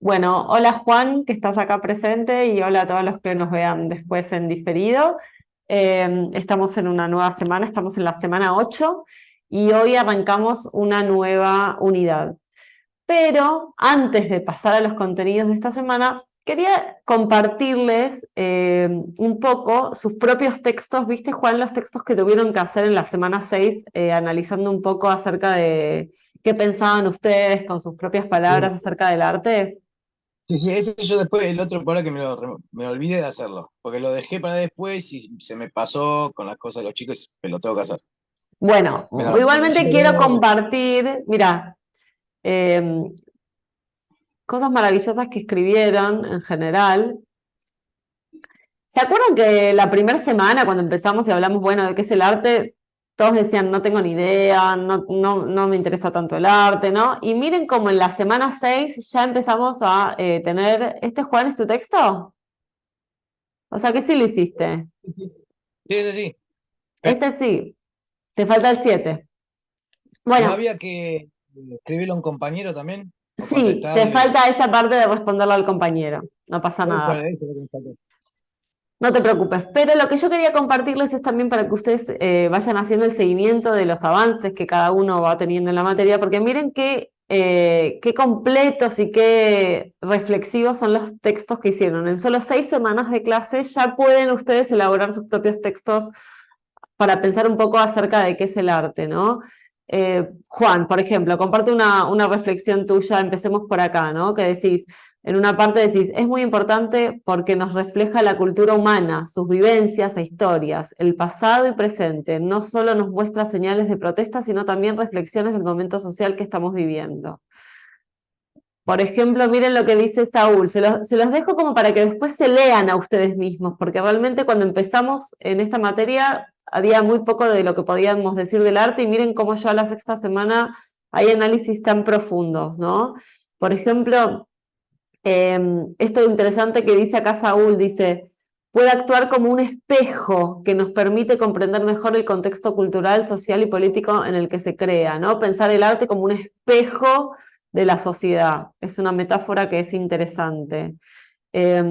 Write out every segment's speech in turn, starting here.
Bueno, hola Juan, que estás acá presente, y hola a todos los que nos vean después en diferido. Estamos en una nueva semana, estamos en la semana 8 y hoy arrancamos una nueva unidad. Pero antes de pasar a los contenidos de esta semana, quería compartirles un poco sus propios textos. ¿Viste, Juan, los textos que tuvieron que hacer en la semana 6, analizando un poco acerca de qué pensaban ustedes con sus propias palabras Sí, acerca del arte? sí, sí, ese yo después, el otro, por ahora que me olvidé de hacerlo, porque lo dejé para después y se me pasó con las cosas de los chicos, pero lo tengo que hacer. Bueno, Me lo igualmente quiero llevo. compartir, mira, eh, cosas maravillosas que escribieron en general. ¿Se acuerdan que la primera semana, cuando empezamos y hablamos, bueno, de qué es el arte, todos decían, no tengo ni idea, no me interesa tanto el arte, ¿no? Y miren cómo en la semana 6 ya empezamos a tener, ¿este, Juan, es tu texto? O sea que sí lo hiciste. Sí, sí, sí, sí. Este sí, te falta el 7. ¿No Bueno, había que escribirle a un compañero también? ¿O sí, te contestarle? falta esa parte de responderle al compañero, no pasa Eso, nada. eso es lo que me faltó. No te preocupes, pero lo que yo quería compartirles es también para que ustedes vayan haciendo el seguimiento de los avances que cada uno va teniendo en la materia, porque miren qué completos y qué reflexivos son los textos que hicieron. En solo 6 semanas de clase ya pueden ustedes elaborar sus propios textos para pensar un poco acerca de qué es el arte, ¿no? Juan, por ejemplo, comparte una reflexión tuya, empecemos por acá, ¿no? Que decís, en una parte decís, es muy importante porque nos refleja la cultura humana, sus vivencias e historias, el pasado y presente, no solo nos muestra señales de protesta, sino también reflexiones del momento social que estamos viviendo. Por ejemplo, miren lo que dice Saúl, se los dejo como para que después se lean a ustedes mismos, porque realmente cuando empezamos en esta materia había muy poco de lo que podíamos decir del arte, y miren cómo ya la sexta semana hay análisis tan profundos, ¿no? Por ejemplo, esto interesante que dice acá Saúl, dice, puede actuar como un espejo que nos permite comprender mejor el contexto cultural, social y político en el que se crea, ¿no? Pensar el arte como un espejo de la sociedad. Es una metáfora que es interesante. Eh,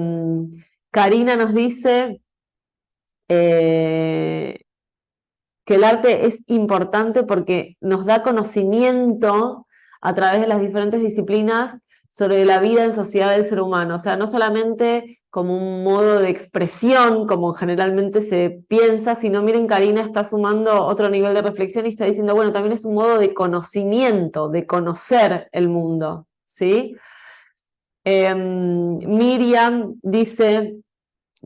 Karina nos dice eh, que el arte es importante porque nos da conocimiento a través de las diferentes disciplinas sobre la vida en sociedad del ser humano. O sea, no solamente como un modo de expresión, como generalmente se piensa, sino miren, Karina está sumando otro nivel de reflexión y está diciendo, bueno, también es un modo de conocimiento, de conocer el mundo, ¿sí? Miriam dice,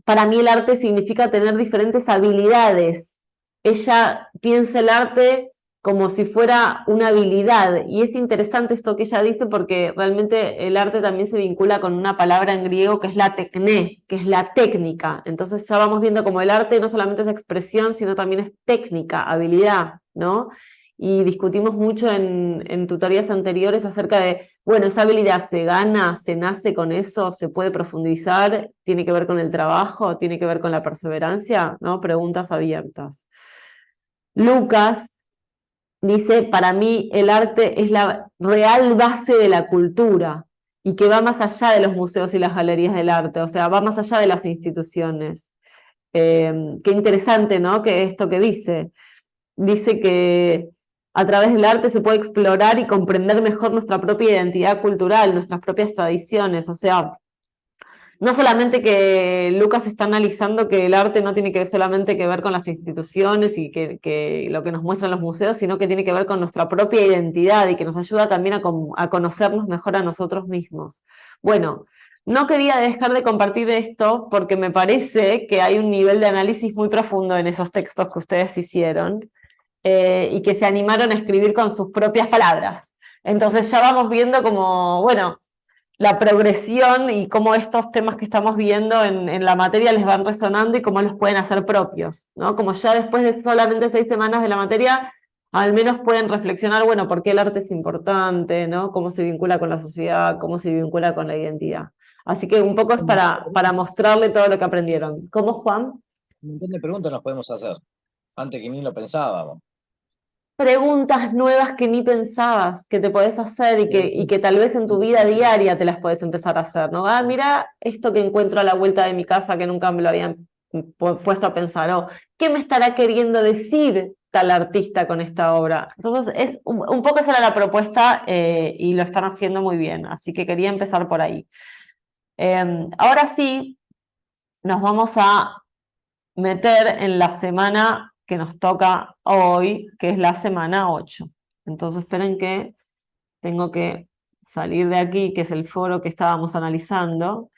para mí el arte significa tener diferentes habilidades. Ella piensa el arte como si fuera una habilidad, y es interesante esto que ella dice porque realmente el arte también se vincula con una palabra en griego que es la tecné, que es la técnica. Entonces ya vamos viendo como el arte no solamente es expresión, sino también es técnica, habilidad, ¿no? Y discutimos mucho en tutorías anteriores acerca de, bueno, esa habilidad se gana, se nace con eso, se puede profundizar, tiene que ver con el trabajo, tiene que ver con la perseverancia, ¿no? Preguntas abiertas. Lucas dice, para mí el arte es la real base de la cultura y que va más allá de los museos y las galerías del arte, o sea, va más allá de las instituciones. Qué interesante, ¿no? Que esto que dice que a través del arte se puede explorar y comprender mejor nuestra propia identidad cultural, nuestras propias tradiciones. O sea, no solamente que Lucas está analizando que el arte no tiene que solamente que ver con las instituciones y que lo que nos muestran los museos, sino que tiene que ver con nuestra propia identidad y que nos ayuda también a conocernos mejor a nosotros mismos. Bueno, no quería dejar de compartir esto porque me parece que hay un nivel de análisis muy profundo en esos textos que ustedes hicieron, y que se animaron a escribir con sus propias palabras. Entonces ya vamos viendo como, bueno, la progresión y cómo estos temas que estamos viendo en la materia les van resonando y cómo los pueden hacer propios, ¿no? Como ya después de solamente 6 semanas de la materia, al menos pueden reflexionar, bueno, por qué el arte es importante, ¿no? Cómo se vincula con la sociedad, cómo se vincula con la identidad. Así que un poco es para mostrarle todo lo que aprendieron. ¿Cómo, Juan? Un montón de preguntas nos podemos hacer, antes que ni lo pensábamos. preguntas nuevas que ni pensabas que te podés hacer y que tal vez en tu vida diaria te las podés empezar a hacer, ¿no? Ah, mira esto que encuentro a la vuelta de mi casa que nunca me lo habían puesto a pensar, o ¿qué me estará queriendo decir tal artista con esta obra? Entonces, es un poco esa era la propuesta y lo están haciendo muy bien, así que quería empezar por ahí. Ahora sí, nos vamos a meter en la semana que nos toca hoy, que es la semana 8. Entonces, esperen que tengo que salir de aquí, que es el foro que estábamos analizando.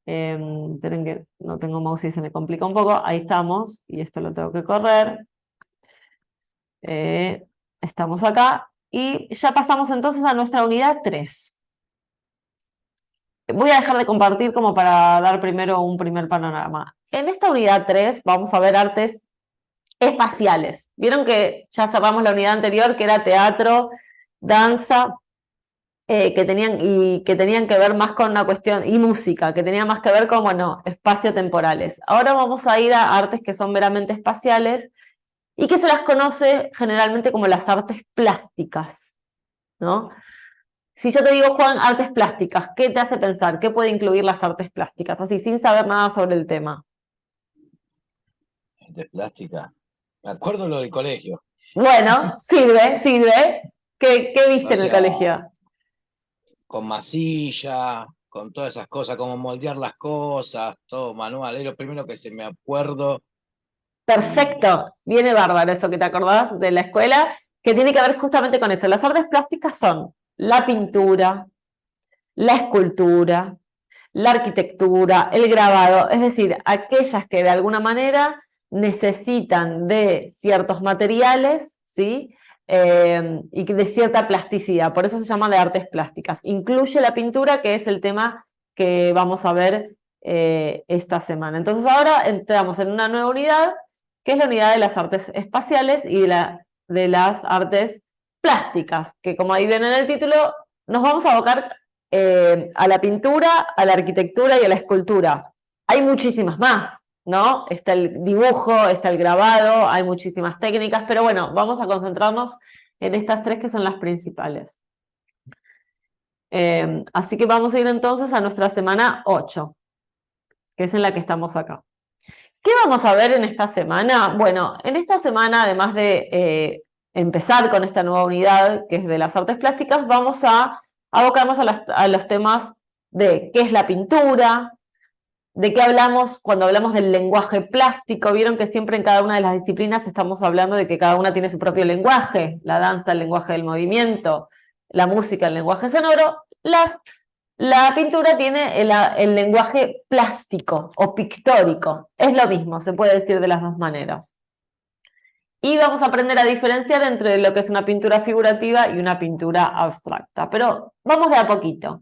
Esperen que no tengo mouse y se me complica un poco. Ahí estamos, y esto lo tengo que correr. Estamos acá, y ya pasamos entonces a nuestra unidad 3. Voy a dejar de compartir como para dar primero un primer panorama. En esta unidad 3 vamos a ver artes espaciales. Vieron que ya cerramos la unidad anterior, que era teatro, danza, que tenían que ver más con una cuestión, y música, que tenía más que ver con, bueno, espacio-temporales. Ahora vamos a ir a artes que son meramente espaciales y que se las conoce generalmente como las artes plásticas, ¿no? Si yo te digo, Juan, artes plásticas, ¿qué te hace pensar? ¿Qué puede incluir las artes plásticas? Así, sin saber nada sobre el tema. De plástica. Me acuerdo lo del colegio. Bueno, sirve. ¿Qué viste O en el sea, colegio? con masilla, con todas esas cosas, como moldear las cosas, todo manual. Es lo primero que se me acuerdo. Y Perfecto, viene bárbaro eso que te acordás de la escuela, que tiene que ver justamente con eso. Las artes plásticas son la pintura, la escultura, la arquitectura, el grabado, es decir, aquellas que de alguna manera necesitan de ciertos materiales, ¿sí? Y de cierta plasticidad, por eso se llama de artes plásticas. Incluye la pintura, que es el tema que vamos a ver esta semana. Entonces ahora entramos en una nueva unidad, que es la unidad de las artes espaciales y de las artes plásticas, que como ahí viene en el título, nos vamos a abocar a la pintura, a la arquitectura y a la escultura. Hay muchísimas más, ¿no? Está el dibujo, está el grabado, hay muchísimas técnicas, pero bueno, vamos a concentrarnos en estas tres que son las principales. Así que vamos a ir entonces a nuestra semana 8, que es en la que estamos acá. ¿Qué vamos a ver en esta semana? Bueno, en esta semana, además de empezar con esta nueva unidad, que es de las artes plásticas, vamos a abocarnos a los temas de qué es la pintura, de qué hablamos cuando hablamos del lenguaje plástico. Vieron que siempre en cada una de las disciplinas estamos hablando de que cada una tiene su propio lenguaje, la danza, el lenguaje del movimiento, la música, el lenguaje sonoro, la pintura tiene el lenguaje plástico o pictórico. Es lo mismo, se puede decir de las dos maneras. Y vamos a aprender a diferenciar entre lo que es una pintura figurativa y una pintura abstracta. Pero vamos de a poquito.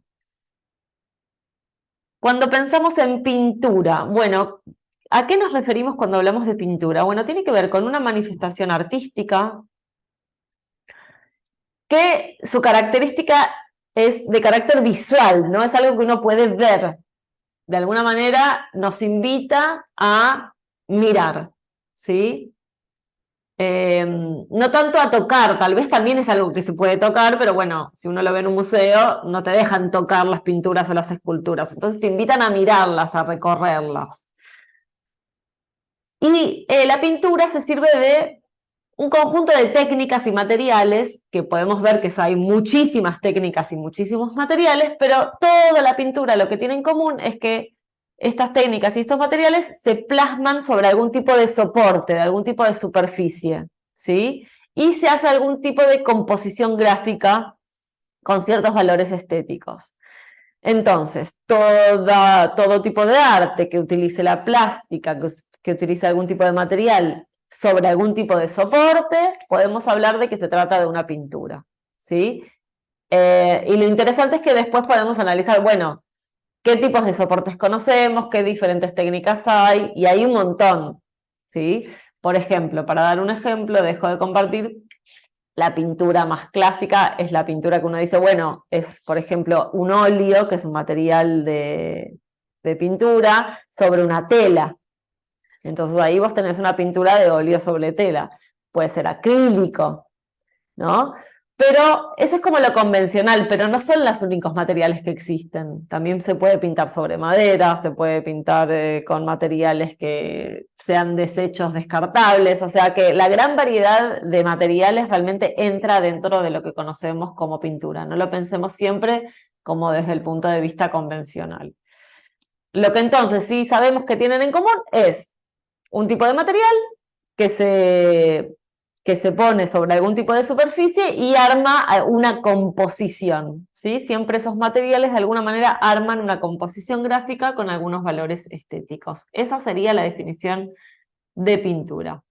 Cuando pensamos en pintura, bueno, ¿a qué nos referimos cuando hablamos de pintura? Bueno, tiene que ver con una manifestación artística que su característica es de carácter visual, no es algo que uno puede ver. De alguna manera nos invita a mirar, ¿sí? No tanto a tocar, tal vez también es algo que se puede tocar, pero bueno, si uno lo ve en un museo, no te dejan tocar las pinturas o las esculturas, entonces te invitan a mirarlas, a recorrerlas. Y la pintura se sirve de un conjunto de técnicas y materiales, que podemos ver que hay muchísimas técnicas y muchísimos materiales, pero toda la pintura lo que tiene en común es que estas técnicas y estos materiales se plasman sobre algún tipo de soporte, de algún tipo de superficie, ¿sí? Y se hace algún tipo de composición gráfica con ciertos valores estéticos. Entonces, todo tipo de arte que utilice la plástica, que utilice algún tipo de material sobre algún tipo de soporte, podemos hablar de que se trata de una pintura, ¿sí? Y lo interesante es que después podemos analizar, bueno, qué tipos de soportes conocemos, qué diferentes técnicas hay, y hay un montón, ¿sí? Por ejemplo, para dar un ejemplo, dejo de compartir. La pintura más clásica es la pintura que uno dice, bueno, es por ejemplo un óleo, que es un material de pintura, sobre una tela. Entonces ahí vos tenés una pintura de óleo sobre tela. Puede ser acrílico, ¿no? Pero eso es como lo convencional, pero no son los únicos materiales que existen. También se puede pintar sobre madera, se puede pintar con materiales que sean desechos descartables, o sea que la gran variedad de materiales realmente entra dentro de lo que conocemos como pintura. No lo pensemos siempre como desde el punto de vista convencional. Lo que entonces sí sabemos que tienen en común es un tipo de material que se pone sobre algún tipo de superficie y arma una composición, ¿sí? Siempre esos materiales de alguna manera arman una composición gráfica con algunos valores estéticos. Esa sería la definición de pintura.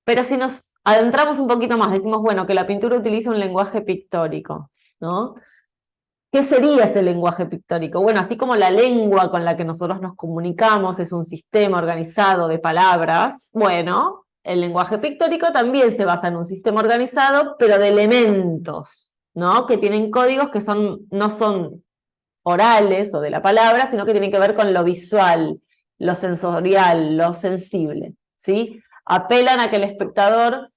Pero si nos adentramos un poquito más, decimos, bueno, que la pintura utiliza un lenguaje pictórico, ¿no? ¿Qué sería ese lenguaje pictórico? Bueno, así como la lengua con la que nosotros nos comunicamos es un sistema organizado de palabras, bueno, el lenguaje pictórico también se basa en un sistema organizado, pero de elementos, ¿no? Que tienen códigos que no son orales o de la palabra, sino que tienen que ver con lo visual, lo sensorial, lo sensible, ¿sí? Apelan a que el espectador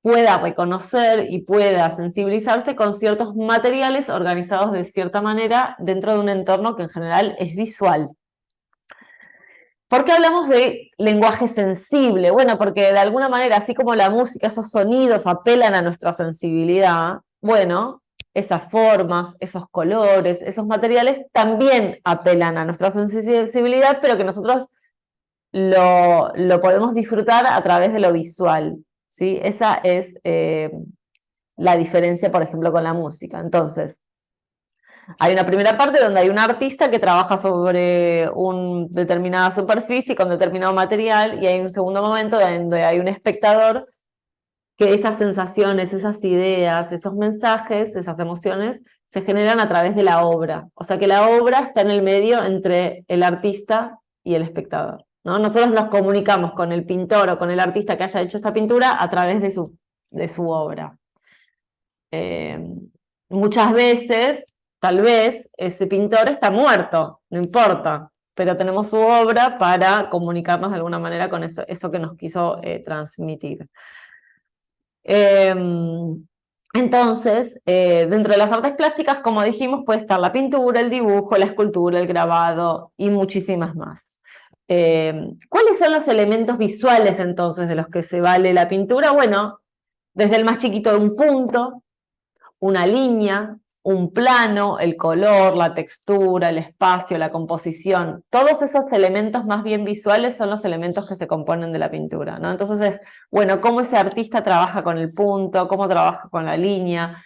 pueda reconocer y pueda sensibilizarse con ciertos materiales organizados de cierta manera dentro de un entorno que en general es visual. ¿Por qué hablamos de lenguaje sensible? Bueno, porque de alguna manera, así como la música, esos sonidos apelan a nuestra sensibilidad, bueno, esas formas, esos colores, esos materiales también apelan a nuestra sensibilidad, pero que nosotros lo podemos disfrutar a través de lo visual, ¿sí? Esa es la diferencia, por ejemplo, con la música. Entonces, hay una primera parte donde hay un artista que trabaja sobre una determinada superficie con determinado material, y hay un segundo momento donde hay un espectador que esas sensaciones, esas ideas, esos mensajes, esas emociones se generan a través de la obra. O sea que la obra está en el medio entre el artista y el espectador, ¿no? Nosotros nos comunicamos con el pintor o con el artista que haya hecho esa pintura a través de su obra. Eh, Muchas veces, tal vez, ese pintor está muerto, no importa, pero tenemos su obra para comunicarnos de alguna manera con eso que nos quiso transmitir. Eh, entonces, dentro de las artes plásticas, como dijimos, puede estar la pintura, el dibujo, la escultura, el grabado y muchísimas más. ¿Cuáles son los elementos visuales entonces de los que se vale la pintura? Bueno, desde el más chiquito de un punto, una línea, un plano, el color, la textura, el espacio, la composición. Todos esos elementos más bien visuales son los elementos que se componen de la pintura, ¿no? Entonces es, bueno, cómo ese artista trabaja con el punto, cómo trabaja con la línea,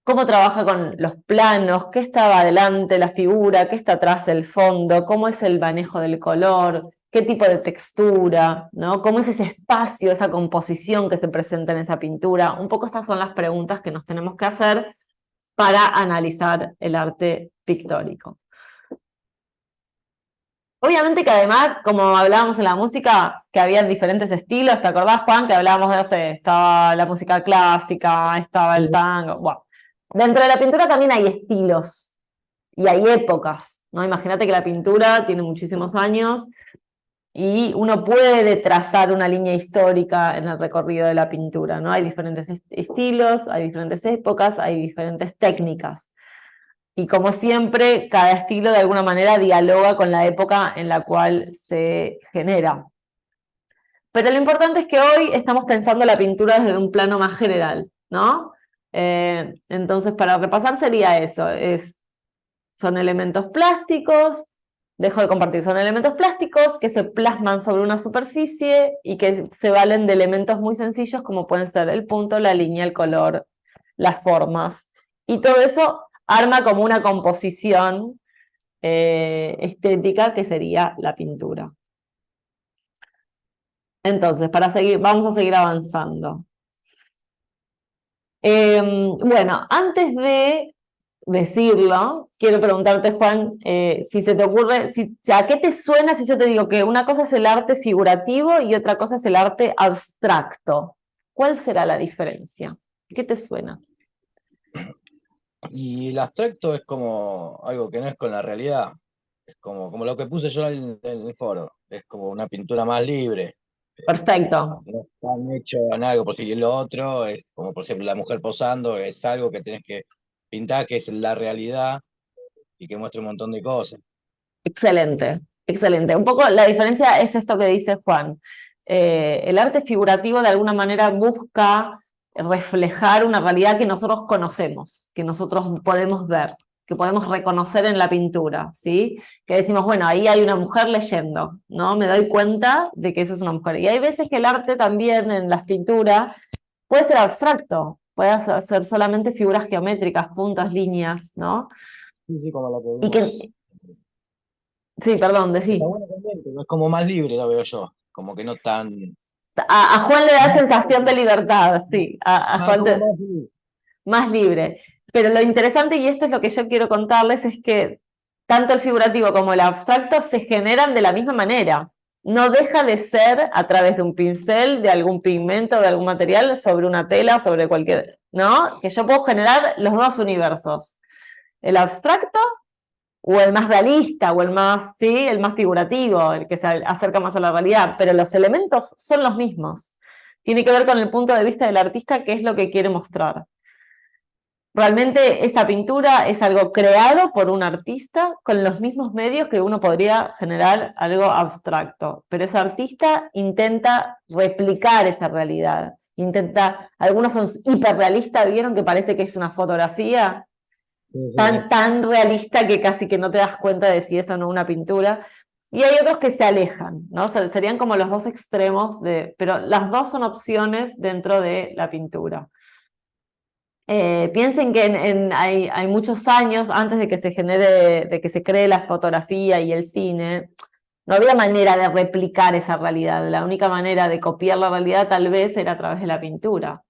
cómo trabaja con los planos, qué está adelante la figura, qué está atrás el fondo, cómo es el manejo del color, qué tipo de textura, ¿no? Cómo es ese espacio, esa composición que se presenta en esa pintura. Un poco estas son las preguntas que nos tenemos que hacer para analizar el arte pictórico. Obviamente que además, como hablábamos en la música, que había diferentes estilos, ¿te acordás, Juan? Que hablábamos de, no sé, estaba la música clásica, estaba el tango. Bueno, dentro de la pintura también hay estilos y hay épocas, ¿no? Imagínate que la pintura tiene muchísimos años y uno puede trazar una línea histórica en el recorrido de la pintura, ¿no? Hay diferentes estilos, hay diferentes épocas, hay diferentes técnicas. Y como siempre, cada estilo de alguna manera dialoga con la época en la cual se genera. Pero lo importante es que hoy estamos pensando la pintura desde un plano más general, ¿no? Entonces, para repasar sería eso, son elementos plásticos, dejo de compartir, son elementos plásticos que se plasman sobre una superficie y que se valen de elementos muy sencillos como pueden ser el punto, la línea, el color, las formas. Y todo eso arma como una composición estética que sería la pintura. Entonces, vamos a seguir avanzando. Bueno, antes de decirlo, quiero preguntarte, Juan, si se te ocurre, ¿a qué te suena si yo te digo que una cosa es el arte figurativo y otra cosa es el arte abstracto? ¿Cuál será la diferencia? ¿Qué te suena? Y el abstracto es como algo que no es con la realidad. Es como lo que puse yo en el foro. Es como una pintura más libre. Perfecto. No están hechos en algo, porque lo otro es como, por ejemplo, la mujer posando, es algo que tenés que pintar, que es la realidad y que muestra un montón de cosas. Excelente, excelente. Un poco la diferencia es esto que dice Juan. El arte figurativo de alguna manera busca reflejar una realidad que nosotros conocemos, que nosotros podemos ver, que podemos reconocer en la pintura, ¿sí? Que decimos, bueno, ahí hay una mujer leyendo, ¿no? Me doy cuenta de que eso es una mujer. Y hay veces que el arte también en las pinturas puede ser abstracto, puede ser solamente figuras geométricas, puntas, líneas, ¿no? Sí, sí, como la que Y vimos. que, sí, perdón, Está decí. bueno también, pero es como más libre, lo veo yo. Como que no tan. A Juan le da Más sensación de corto. libertad, sí, a Juan Como más libre. más libre. Pero lo interesante, y esto es lo que yo quiero contarles, es que tanto el figurativo como el abstracto se generan de la misma manera. No deja de ser a través de un pincel, de algún pigmento, de algún material, sobre una tela, sobre cualquier, ¿no? Que yo puedo generar los dos universos. El abstracto o el más realista, o el más, sí, el más figurativo, el que se acerca más a la realidad, pero los elementos son los mismos. Tiene que ver con el punto de vista del artista, qué es lo que quiere mostrar. Realmente esa pintura es algo creado por un artista con los mismos medios que uno podría generar algo abstracto, pero ese artista intenta replicar esa realidad, algunos son hiperrealistas, ¿vieron que parece que es una fotografía? Sí, sí, sí. Tan realista que casi que no te das cuenta de si es o no una pintura. Y hay otros que se alejan, ¿no? Serían como los dos extremos, pero las dos son opciones dentro de la pintura. Piensen que hay muchos años antes de que se genere, de que se cree la fotografía y el cine, no había manera de replicar esa realidad. La única manera de copiar la realidad tal vez era a través de la pintura,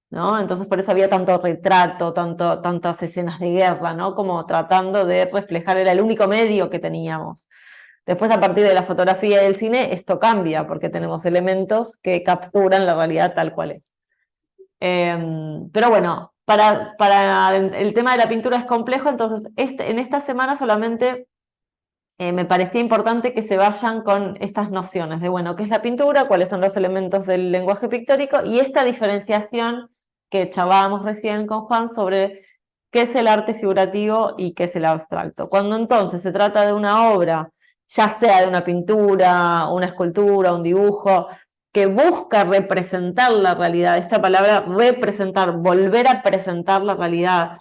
¿no? Entonces por eso había tanto retrato, tantas escenas de guerra, ¿no? Como tratando de reflejar, era el único medio que teníamos. Después, a partir de la fotografía y el cine, esto cambia, porque tenemos elementos que capturan la realidad tal cual es. Pero bueno, para el tema de la pintura es complejo, entonces en esta semana solamente me parecía importante que se vayan con estas nociones de, bueno, qué es la pintura, cuáles son los elementos del lenguaje pictórico y esta diferenciación que charlábamos recién con Juan sobre qué es el arte figurativo y qué es el abstracto. Cuando entonces se trata de una obra, ya sea de una pintura, una escultura, un dibujo, que busca representar la realidad, esta palabra representar, volver a presentar la realidad,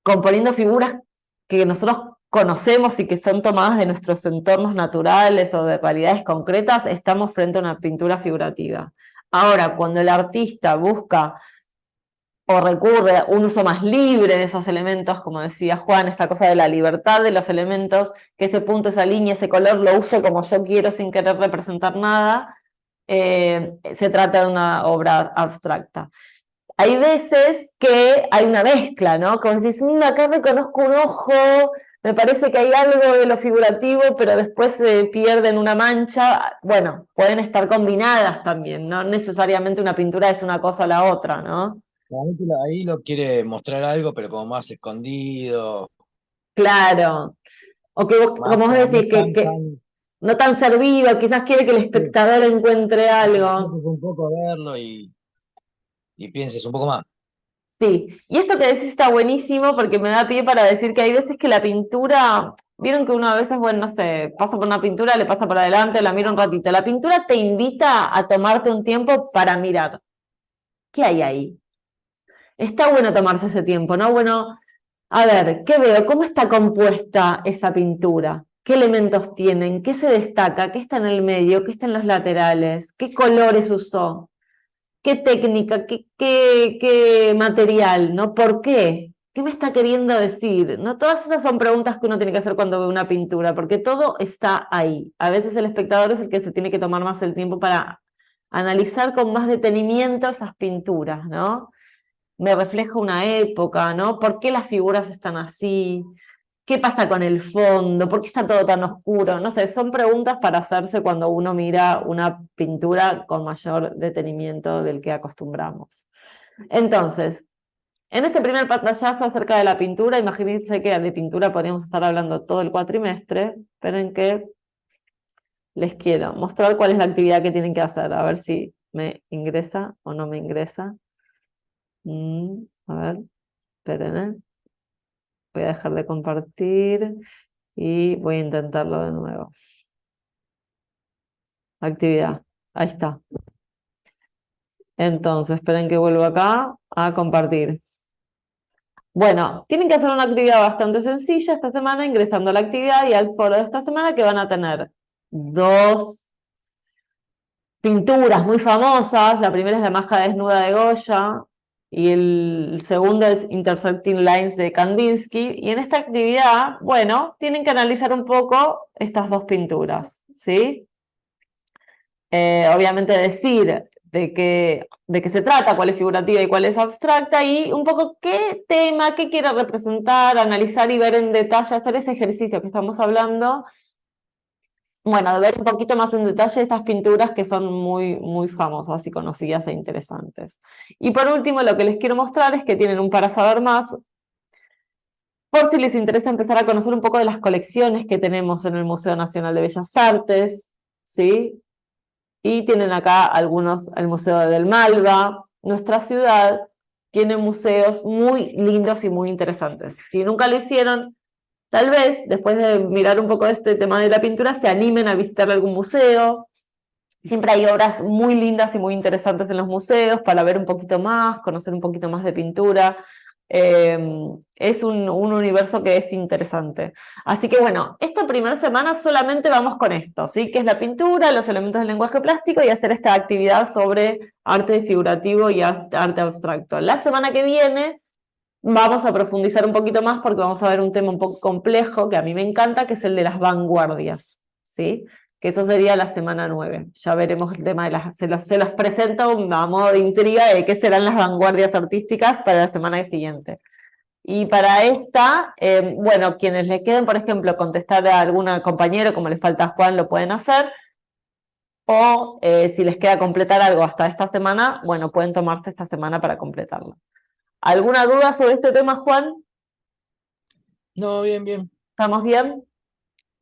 componiendo figuras que nosotros conocemos y que son tomadas de nuestros entornos naturales o de realidades concretas, estamos frente a una pintura figurativa. Ahora, cuando el artista busca o recurre a un uso más libre de esos elementos, como decía Juan, esta cosa de la libertad de los elementos, que ese punto, esa línea, ese color lo uso como yo quiero sin querer representar nada, se trata de una obra abstracta. Hay veces que hay una mezcla, ¿no? Como decís, acá reconozco un ojo, me parece que hay algo de lo figurativo, pero después se pierde en una mancha. Bueno, pueden estar combinadas también, no necesariamente una pintura es una cosa o la otra, ¿no? Realmente ahí lo quiere mostrar algo, pero como más escondido, Claro. O que vos, más como vos como no decís, que tan. no tan servido, quizás quiere que el Sí, espectador encuentre que te algo. esfuerces un poco a verlo y pienses un poco más. Sí, y esto que decís está buenísimo porque me da pie para decir que hay veces que la pintura, vieron que uno a veces, bueno, no sé, pasa por una pintura, le pasa por adelante, la mira un ratito. La pintura te invita a tomarte un tiempo para mirar. ¿Qué hay ahí? Está bueno tomarse ese tiempo, ¿no? Bueno, a ver, ¿qué veo? ¿Cómo está compuesta esa pintura? ¿Qué elementos tienen? ¿Qué se destaca? ¿Qué está en el medio? ¿Qué está en los laterales? ¿Qué colores usó? ¿Qué técnica? ¿Qué material? ¿No? ¿Por qué? ¿Qué me está queriendo decir? ¿No? Todas esas son preguntas que uno tiene que hacer cuando ve una pintura, porque todo está ahí. A veces el espectador es el que se tiene que tomar más el tiempo para analizar con más detenimiento esas pinturas, ¿no? Me refleja una época, ¿no? ¿Por qué las figuras están así? ¿Qué pasa con el fondo? ¿Por qué está todo tan oscuro? No sé, son preguntas para hacerse cuando uno mira una pintura con mayor detenimiento del que acostumbramos. Entonces, en este primer pantallazo acerca de la pintura, imagínense que de pintura podríamos estar hablando todo el cuatrimestre, pero en que les quiero mostrar cuál es la actividad que tienen que hacer, a ver si me ingresa o no me ingresa. A ver, esperen, voy a dejar de compartir y voy a intentarlo de nuevo. Actividad, ahí está. Entonces, esperen que vuelva acá a compartir. Bueno, tienen que hacer una actividad bastante sencilla esta semana, ingresando a la actividad y al foro de esta semana, que van a tener dos pinturas muy famosas. La primera es La maja desnuda de Goya y el segundo es Intersecting Lines de Kandinsky. Y en esta actividad, bueno, tienen que analizar un poco estas dos pinturas, ¿sí? Obviamente decir de qué se trata, cuál es figurativa y cuál es abstracta, y un poco qué tema, qué quiere representar, analizar y ver en detalle, hacer ese ejercicio que estamos hablando. Bueno, de ver un poquito más en detalle estas pinturas que son muy, muy famosas y conocidas e interesantes. Y por último, lo que les quiero mostrar es que tienen un para saber más, por si les interesa empezar a conocer un poco de las colecciones que tenemos en el Museo Nacional de Bellas Artes, ¿sí? Y tienen acá algunos, el Museo del Malva. Nuestra ciudad tiene museos muy lindos y muy interesantes. Si nunca lo hicieron, tal vez después de mirar un poco de este tema de la pintura, se animen a visitar algún museo. Siempre hay obras muy lindas y muy interesantes en los museos para ver un poquito más, conocer un poquito más de pintura. Es un universo que es interesante. Así que bueno, esta primera semana solamente vamos con esto, ¿sí? Que es la pintura, los elementos del lenguaje plástico y hacer esta actividad sobre arte figurativo y arte abstracto. La semana que viene vamos a profundizar un poquito más porque vamos a ver un tema un poco complejo que a mí me encanta, que es el de las vanguardias, ¿sí? Que eso sería la semana 9. Ya veremos el tema de se los presento a modo de intriga de qué serán las vanguardias artísticas para la semana siguiente. Y para esta, bueno, quienes le queden, por ejemplo, contestar a algún compañero, como les falta a Juan, lo pueden hacer. O si les queda completar algo hasta esta semana, bueno, pueden tomarse esta semana para completarlo. ¿Alguna duda sobre este tema, Juan? No, bien, bien. ¿Estamos bien?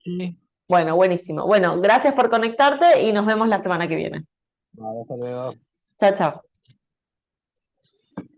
Sí. Bueno, buenísimo. Bueno, gracias por conectarte y nos vemos la semana que viene. Vale, hasta luego. Chao, chao.